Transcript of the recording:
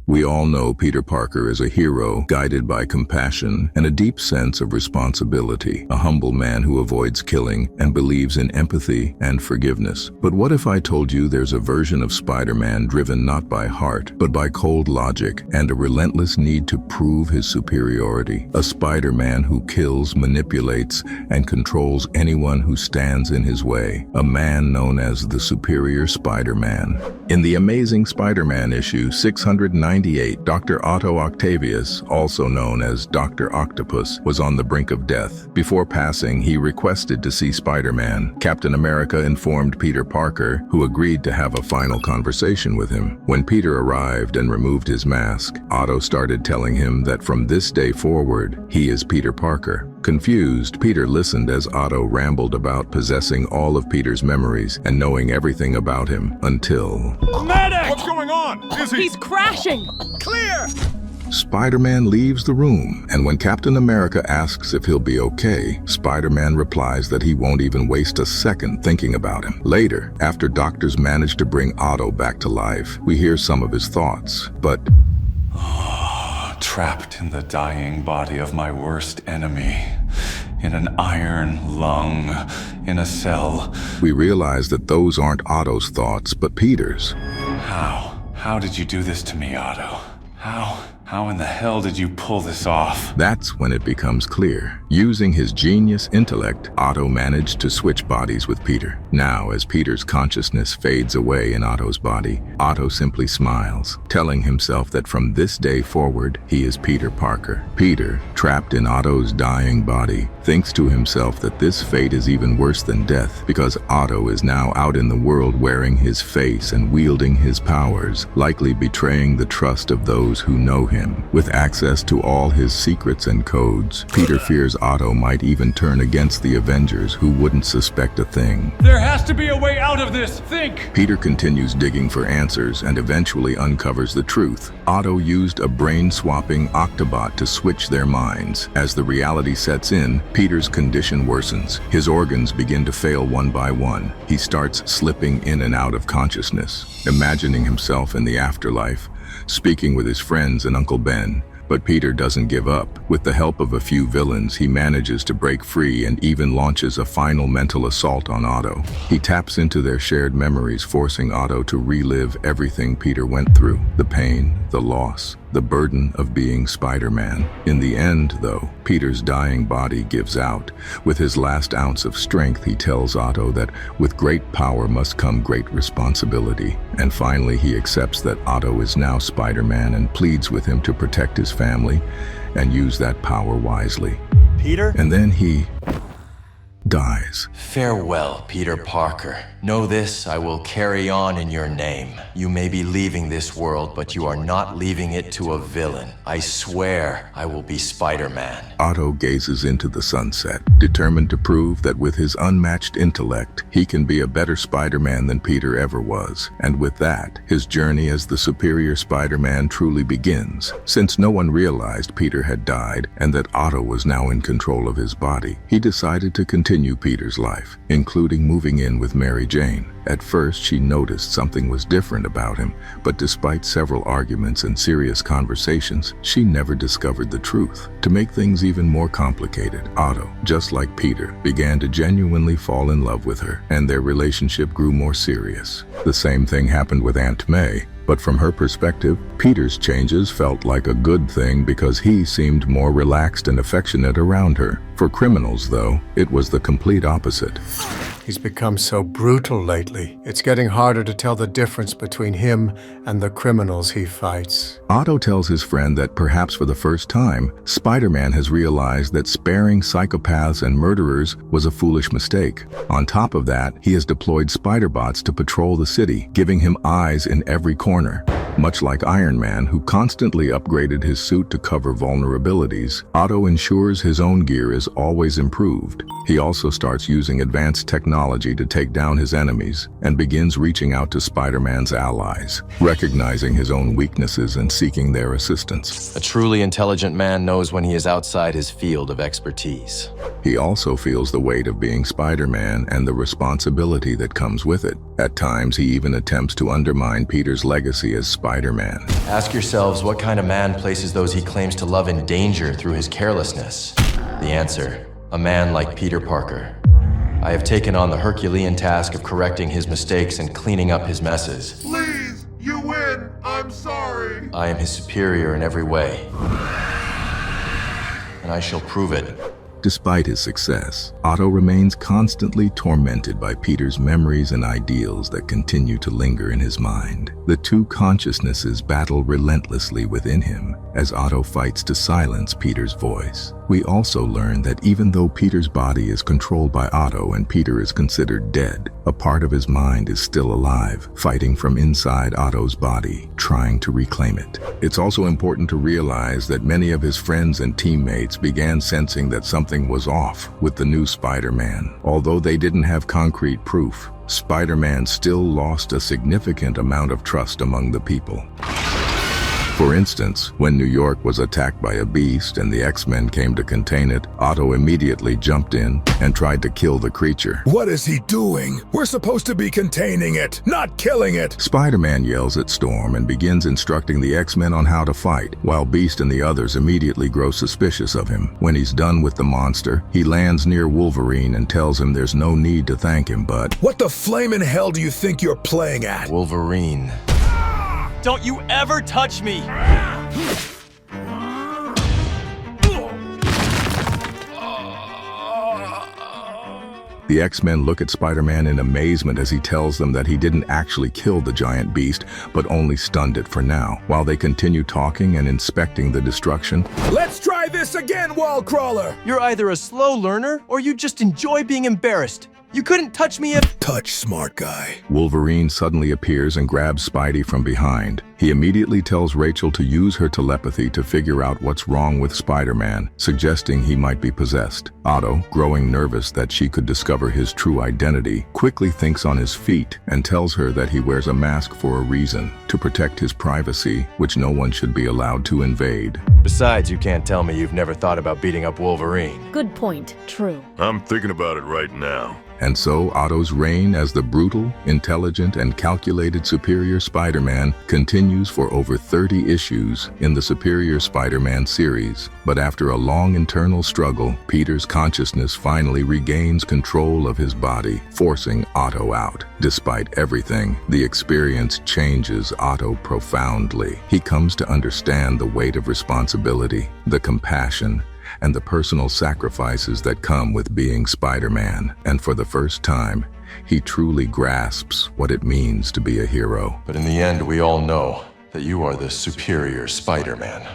We all know Peter Parker is a hero, guided by compassion and a deep sense of responsibility, a humble man who avoids killing and believes in empathy and forgiveness. But what if I told you there's a version of Spider-Man driven not by heart, but by cold logic and a relentless need to prove his superiority? A Spider-Man who kills, manipulates, and controls anyone who stands in his way. A man known as the Superior Spider-Man. In the Amazing Spider-Man issue 698, Dr. Otto Octavius, also known as Dr. Octopus, was on the brink of death. Before passing, he requested to see Spider-Man. Captain America informed Peter Parker, who agreed to have a final conversation with him. When Peter arrived and removed his mask, Otto started telling him that from this day forward, he is Peter Parker. Confused, Peter listened as Otto rambled about possessing all of Peter's memories and knowing everything about him until... Medic! What's going on? Is he... He's crashing! Clear! Spider-Man leaves the room, and when Captain America asks if he'll be okay, Spider-Man replies that he won't even waste a second thinking about him. Later, after doctors manage to bring Otto back to life, we hear some of his thoughts, but... Trapped in the dying body of my worst enemy, in an iron lung, in a cell. We realize that those aren't Otto's thoughts, but Peter's. How did you do this to me, Otto? How in the hell did you pull this off? That's when it becomes clear. Using his genius intellect, Otto managed to switch bodies with Peter. Now, as Peter's consciousness fades away in Otto's body, Otto simply smiles, telling himself that from this day forward, he is Peter Parker. Peter, trapped in Otto's dying body, thinks to himself that this fate is even worse than death, because Otto is now out in the world wearing his face and wielding his powers, likely betraying the trust of those who know him. With access to all his secrets and codes, Peter fears Otto might even turn against the Avengers, who wouldn't suspect a thing. There has to be a way out of this! Think! Peter continues digging for answers and eventually uncovers the truth. Otto used a brain-swapping Octobot to switch their minds. As the reality sets in, Peter's condition worsens. His organs begin to fail one by one. He starts slipping in and out of consciousness, imagining himself in the afterlife, speaking with his friends and Uncle Ben. But Peter doesn't give up. With the help of a few villains, he manages to break free and even launches a final mental assault on Otto. He taps into their shared memories, forcing Otto to relive everything Peter went through. The pain, the loss, the burden of being Spider-Man. In the end, though, Peter's dying body gives out. With his last ounce of strength, he tells Otto that with great power must come great responsibility. And finally, he accepts that Otto is now Spider-Man and pleads with him to protect his family and use that power wisely. Peter? And then he dies. Farewell, Peter Parker. Know this, I will carry on in your name. You may be leaving this world, but you are not leaving it to a villain. I swear I will be Spider-Man. Otto gazes into the sunset, determined to prove that with his unmatched intellect, he can be a better Spider-Man than Peter ever was. And with that, his journey as the superior Spider-Man truly begins. Since no one realized Peter had died and that Otto was now in control of his body, he decided to continue Peter's life, including moving in with Mary Jane. At first, she noticed something was different about him, but despite several arguments and serious conversations, she never discovered the truth. To make things even more complicated, Otto, just like Peter, began to genuinely fall in love with her, and their relationship grew more serious. The same thing happened with Aunt May. But from her perspective, Peter's changes felt like a good thing because he seemed more relaxed and affectionate around her. For criminals, though, it was the complete opposite. He's become so brutal lately. It's getting harder to tell the difference between him and the criminals he fights. Otto tells his friend that perhaps for the first time, Spider-Man has realized that sparing psychopaths and murderers was a foolish mistake. On top of that, he has deployed Spider-Bots to patrol the city, giving him eyes in every corner. Much like Iron Man, who constantly upgraded his suit to cover vulnerabilities, Otto ensures his own gear is always improved. He also starts using advanced technology to take down his enemies and begins reaching out to Spider-Man's allies, recognizing his own weaknesses and seeking their assistance. A truly intelligent man knows when he is outside his field of expertise. He also feels the weight of being Spider-Man and the responsibility that comes with it. At times, he even attempts to undermine Peter's legacy as Spider-Man Spider-Man. Ask yourselves what kind of man places those he claims to love in danger through his carelessness. The answer, a man like Peter Parker. I have taken on the Herculean task of correcting his mistakes and cleaning up his messes. Please, you win. I'm sorry. I am his superior in every way. And I shall prove it. Despite his success, Otto remains constantly tormented by Peter's memories and ideals that continue to linger in his mind. The two consciousnesses battle relentlessly within him as Otto fights to silence Peter's voice. We also learn that even though Peter's body is controlled by Otto and Peter is considered dead, a part of his mind is still alive, fighting from inside Otto's body, trying to reclaim it. It's also important to realize that many of his friends and teammates began sensing that something was off with the new Spider-Man. Although they didn't have concrete proof, Spider-Man still lost a significant amount of trust among the people. For instance, when New York was attacked by a beast and the X-Men came to contain it, Otto immediately jumped in and tried to kill the creature. What is he doing? We're supposed to be containing it, not killing it! Spider-Man yells at Storm and begins instructing the X-Men on how to fight, while Beast and the others immediately grow suspicious of him. When he's done with the monster, he lands near Wolverine and tells him there's no need to thank him, but... What the flamin' hell do you think you're playing at? Wolverine. Don't you ever touch me! The X-Men look at Spider-Man in amazement as he tells them that he didn't actually kill the giant beast, but only stunned it for now. While they continue talking and inspecting the destruction, Let's try this again, wall crawler! You're either a slow learner, or you just enjoy being embarrassed. You couldn't touch me if— Touch, smart guy. Wolverine suddenly appears and grabs Spidey from behind. He immediately tells Rachel to use her telepathy to figure out what's wrong with Spider-Man, suggesting he might be possessed. Otto, growing nervous that she could discover his true identity, quickly thinks on his feet and tells her that he wears a mask for a reason, to protect his privacy, which no one should be allowed to invade. Besides, you can't tell me you've never thought about beating up Wolverine. Good point. True. I'm thinking about it right now. And so Otto's reign as the brutal, intelligent, and calculated Superior Spider-Man continues for over 30 issues in the Superior Spider-Man series. But after a long internal struggle, Peter's consciousness finally regains control of his body, forcing Otto out. Despite everything, the experience changes Otto profoundly. He comes to understand the weight of responsibility, the compassion, and the personal sacrifices that come with being Spider-Man. And for the first time, he truly grasps what it means to be a hero. But in the end, we all know that you are the superior Spider-Man.